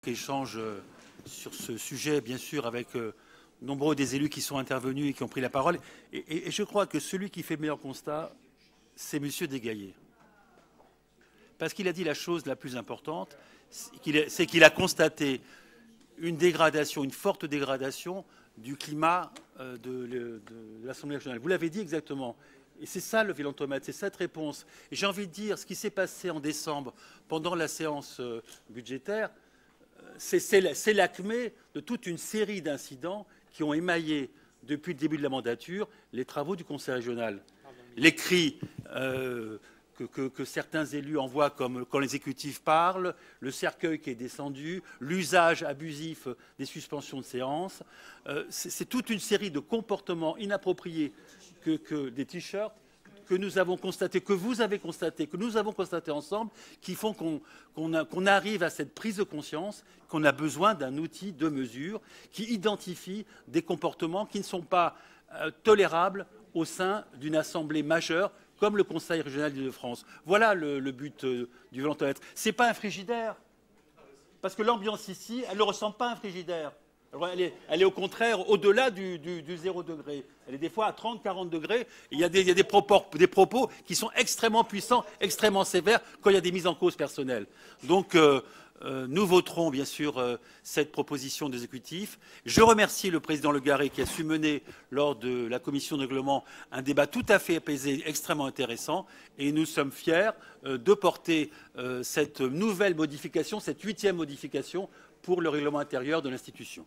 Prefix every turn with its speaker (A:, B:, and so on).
A: Échange sur ce sujet, bien sûr, avec nombreux des élus qui sont intervenus et qui ont pris la parole. Et je crois que celui qui fait le meilleur constat, c'est M. Desgaillés. Parce qu'il a dit la chose la plus importante, c'est qu'il a constaté une dégradation, une forte dégradation du climat de l'Assemblée nationale. Vous l'avez dit exactement. Et c'est ça le vilantomètre, c'est cette réponse. Et j'ai envie de dire, ce qui s'est passé en décembre pendant la séance budgétaire, c'est l'acmé de toute une série d'incidents qui ont émaillé, depuis le début de la mandature, les travaux du Conseil régional. Les cris que certains élus envoient quand l'exécutif parle, le cercueil qui est descendu, l'usage abusif des suspensions de séance. C'est toute une série de comportements inappropriés des t-shirts que nous avons constaté, que vous avez constaté, que nous avons constaté ensemble, qui font qu'on arrive à cette prise de conscience qu'on a besoin d'un outil de mesure qui identifie des comportements qui ne sont pas tolérables au sein d'une assemblée majeure comme le Conseil régional d'Île-de-France. Voilà le but du vilantomètre. Ce n'est pas un frigidaire, parce que l'ambiance ici, elle ne ressemble pas à un frigidaire. Alors elle est au contraire au-delà du 0 degré. Elle est des fois à 30, 40 degrés. Il y a des propos qui sont extrêmement puissants, extrêmement sévères quand il y a des mises en cause personnelles. Donc nous voterons bien sûr cette proposition de l'exécutif. Je remercie le président Le Garret qui a su mener lors de la commission de règlement un débat tout à fait apaisé, extrêmement intéressant. Et nous sommes fiers de porter cette nouvelle modification, cette 8e modification pour le règlement intérieur de l'institution.